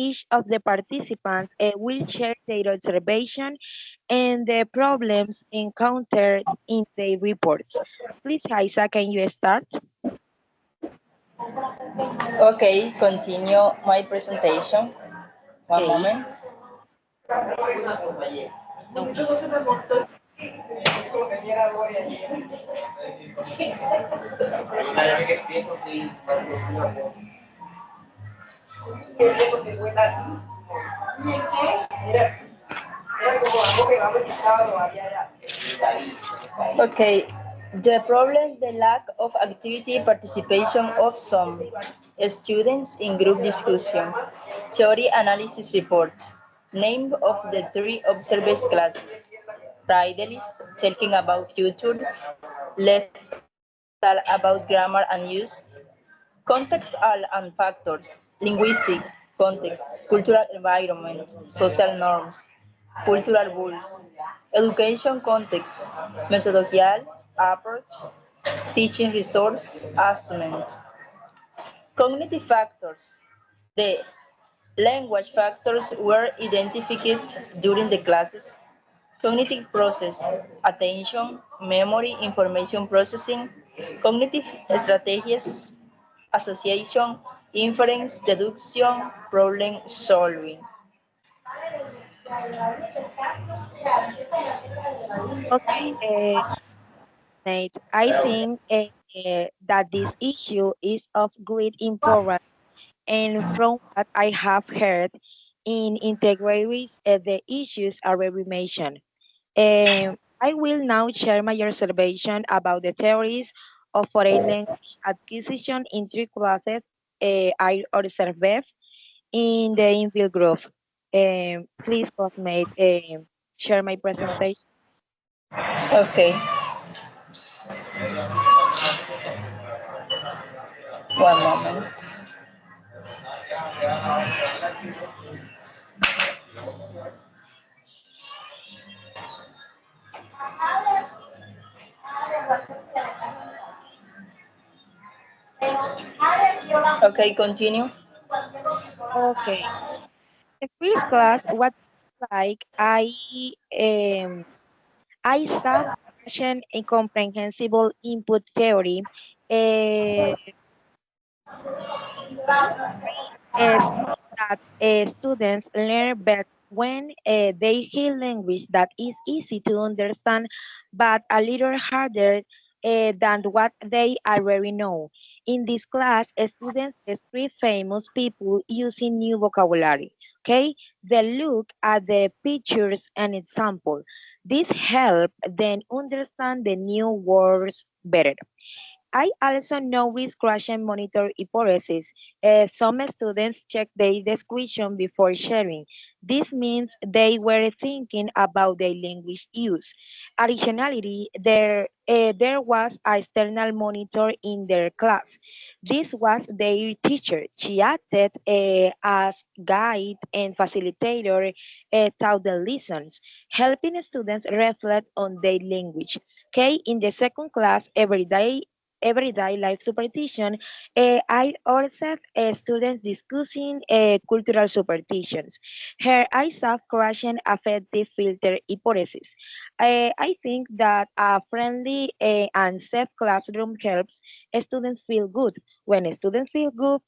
each of the participants will share their observation and the problems encountered in their reports. Please, Haisa, can you start? Okay, continue my presentation. One Okay, moment. no problem. Okay, the problem, the lack of activity participation of some students in group discussion. Theory analysis report. Name of the three observed classes. Write the list, talking about future, less tal about grammar and use, context all and factors, linguistic, context, cultural environment, social norms, cultural rules, education context, methodological approach, teaching resource, assessment, cognitive factors. The language factors were identified during the classes. Cognitive process, attention, memory, information processing, cognitive strategies, association, inference, deduction, problem solving. Okay, Nate, I think that this issue is of great importance, and from what I have heard in integraries, the issues already mentioned. I will now share my observation about the theories of foreign language acquisition in three classes I observed in the infield group. Please, classmate, share my presentation. Okay, one moment. Okay, continue. Okay. The first class, what like I saw question incomprehensible input theory. Uh, is that students learn best when they hear language that is easy to understand but a little harder than what they already know. In this class, students describe famous people using new vocabulary. Okay, they look at the pictures and example. This help them understand the new words better. I also noticed question monitor hypothesis. Some students check their description before sharing. This means they were thinking about their language use. Additionally, there was an external monitor in their class. This was their teacher. She acted as guide and facilitator throughout the lessons, helping students reflect on their language. Okay, in the second class, everyday life superstition, I also students discussing cultural superstitions. Here I saw correction affective filter hypothesis. I think that a friendly and safe classroom helps students feel good. When students feel good,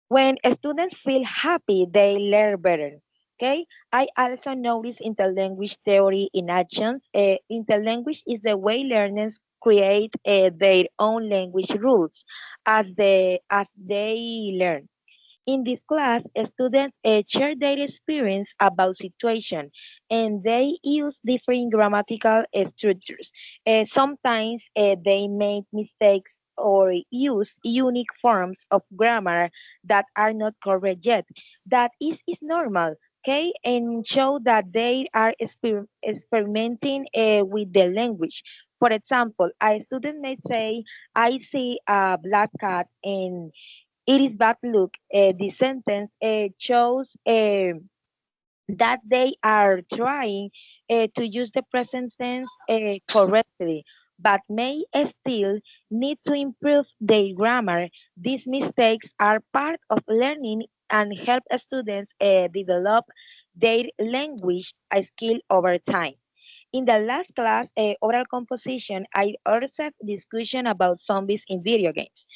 when students feel happy, they learn better. Okay, I also notice interlanguage theory in actions. Interlanguage is the way learners create their own language rules as they learn. In this class, students share their experience about situation and they use different grammatical structures. Sometimes they make mistakes or use unique forms of grammar that are not correct yet. That is normal, okay? And show that they are experimenting with the language. For example, a student may say, I see a black cat and it is bad luck. The sentence shows that they are trying to use the present tense correctly. but may still need to improve their grammar. These mistakes are part of learning and help students develop their language skill over time. In the last class, oral composition, I also discussion about zombies in video games.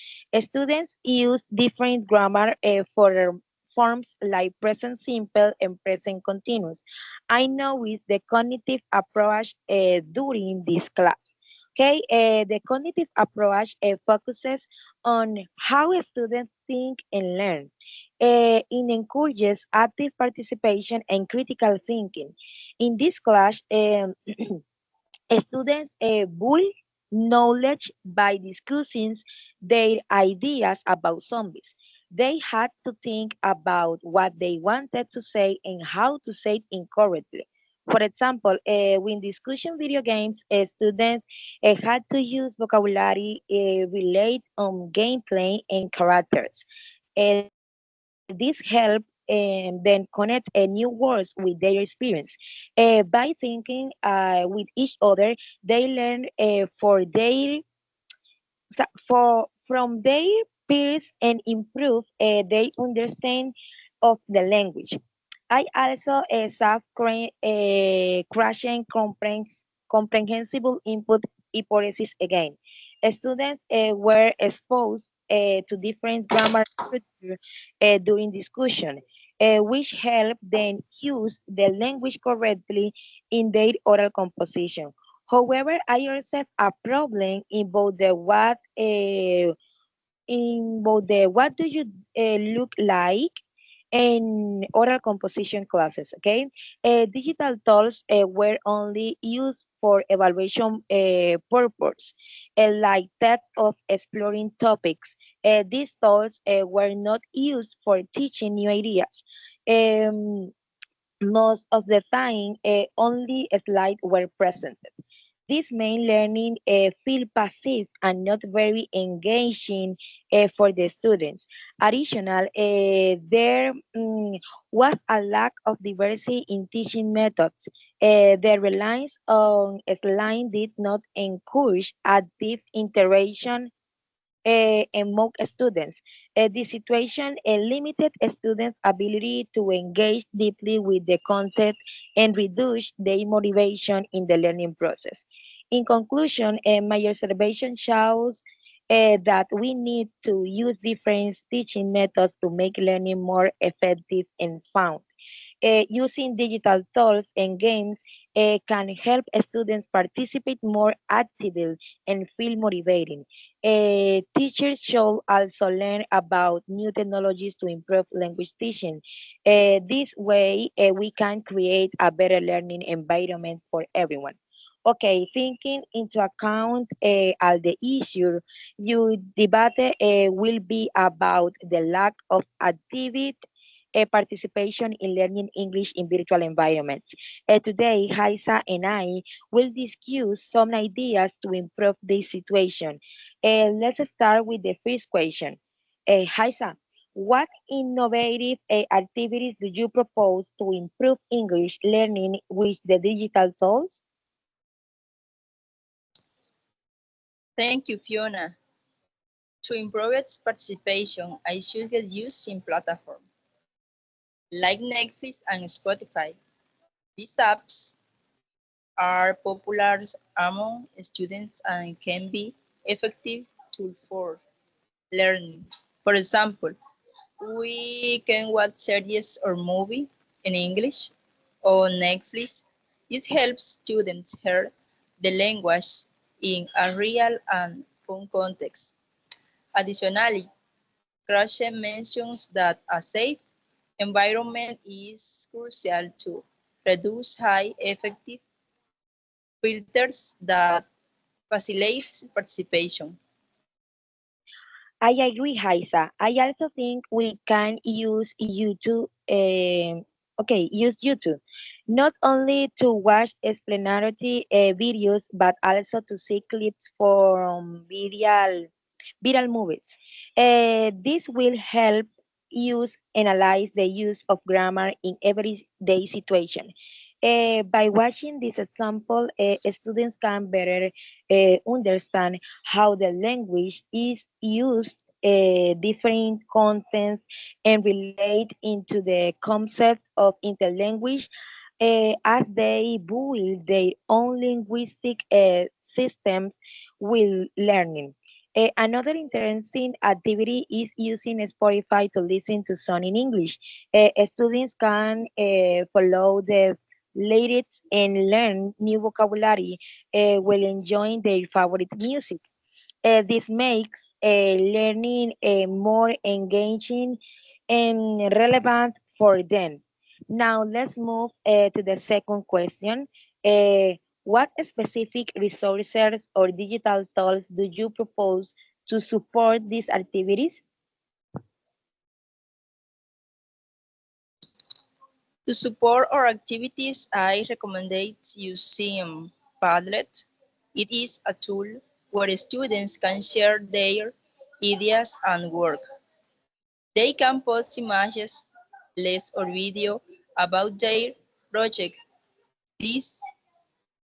Students use different grammar for forms like present simple and present continuous. I know with the cognitive approach during this class. Okay, the cognitive approach focuses on how students think and learn. It encourages active participation and critical thinking. In this class, students build knowledge by discussing their ideas about zombies. They had to think about what they wanted to say and how to say it incorrectly. For example, when discussing video games, students had to use vocabulary relate on gameplay and characters. This helped then connect new words with their experience. By thinking with each other, they learn from their peers and improve their understanding of the language. I also saw crashing comprehensible input hypothesis again. Students were exposed to different grammar structure during discussion, which help them use the language correctly in their oral composition. However, I also have a problem in both the what do you look like and oral composition classes. Okay, digital tools were only used for evaluation purpose, like that of exploring topics. These tools were not used for teaching new ideas. Um, Most of the time, only slides were presented. This made learning feel passive and not very engaging for the students. Additional, there was a lack of diversity in teaching methods. The reliance on slide did not encourage active interaction among students. The situation limited students' ability to engage deeply with the content and reduce their motivation in the learning process. In conclusion, my observation shows that we need to use different teaching methods to make learning more effective and fun. Using digital tools and games can help students participate more actively and feel motivating. Teachers should also learn about new technologies to improve language teaching. This way, we can create a better learning environment for everyone. Okay, taking into account all the issue, your debate will be about the lack of activity participation in learning English in virtual environments. Today, Haisa and I will discuss some ideas to improve this situation. Let's start with the first question. Haisa, what innovative activities do you propose to improve English learning with the digital tools? Thank you, Fiona. To improve its participation, I should get using platforms like Netflix and Spotify. These apps are popular among students and can be effective tool for learning. For example, we can watch series or movie in English on Netflix. It helps students hear the language in a real and fun context. Additionally, Krashen mentions that a safe environment is crucial to reduce high effective filters that facilitate participation. I agree, Haisa. I also think we can use YouTube. Use YouTube not only to watch explanatory videos, but also to see clips from viral movies. This will help use analyze the use of grammar in everyday situation. By watching this example, students can better understand how the language is used, different contents, and relate into the concept of interlanguage as they build their own linguistic systems with learning. Another interesting activity is using Spotify to listen to song in English. Students can follow the lyrics and learn new vocabulary while enjoying their favorite music. This makes learning more engaging and relevant for them. Now let's move to the second question. What specific resources or digital tools do you propose to support these activities? To support our activities, I recommend using Padlet. It is a tool where students can share their ideas and work. They can post images, list or video about their project. This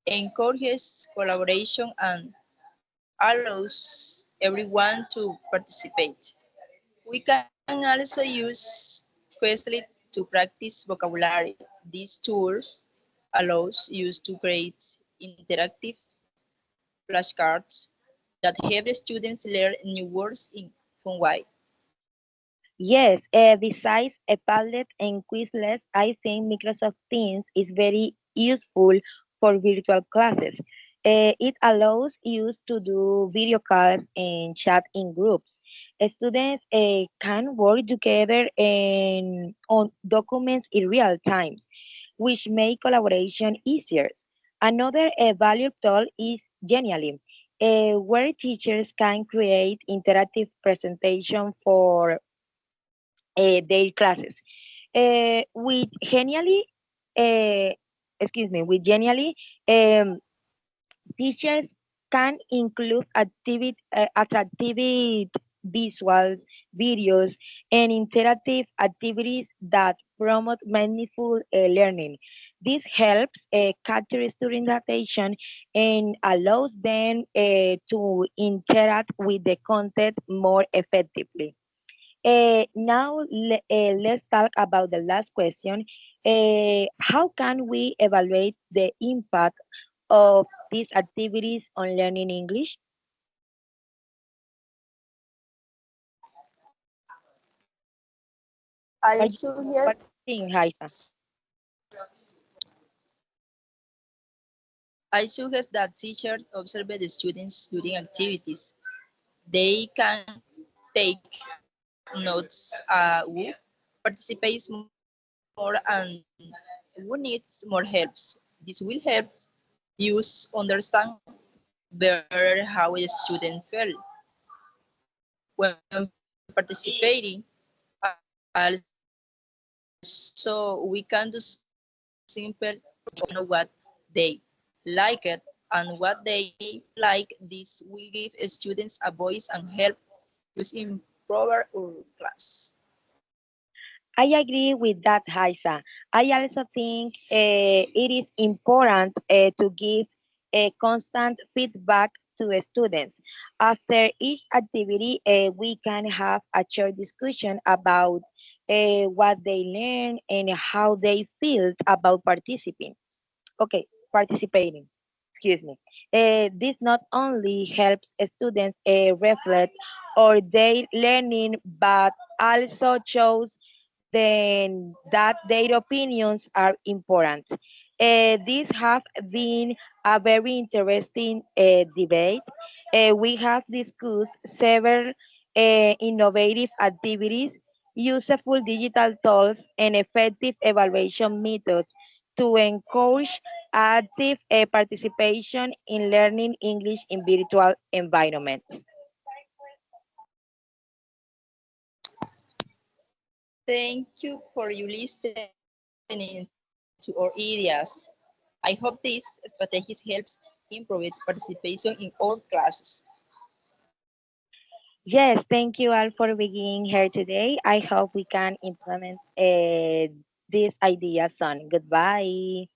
encourages collaboration and allows everyone to participate. We can also use Quizlet to practice vocabulary. This tool allows you to create interactive flashcards that help students learn new words in fun way. Yes, besides a Padlet and Quizlet, I think Microsoft Teams is very useful for virtual classes. It allows you to do video calls and chat in groups. Students can work together and on documents in real time, which make collaboration easier. Another valuable tool is Genially, where teachers can create interactive presentation for their classes. With Genially, uh, with Genially, um, teachers can include attractive visuals, videos, and interactive activities that promote meaningful learning. This helps capture student attention and allows them to interact with the content more effectively. Now, let's talk about the last question. How can we evaluate the impact of these activities on learning English? I What, suggest what do you think, Haisa? I suggest that teachers observe the students during activities. They can take notes who participates more and who needs more helps. This will help you understand better how a student felt when participating. Also, we can do simple know what they like it and what they like. This will give students a voice and help us improve our class. I agree with that, Haisa. I also think it is important to give a constant feedback to the students. After each activity, we can have a short discussion about what they learn and how they feel about participating. Excuse me. This not only helps students reflect on their learning, but also shows then that their opinions are important. These have been a very interesting debate. We have discussed several innovative activities, useful digital tools, and effective evaluation methods to encourage active participation in learning English in virtual environments. Thank you for you listening to our ideas. I hope these strategies helps improve participation in all classes. Yes, thank you all for being here today. I hope we can implement these ideas soon. Goodbye.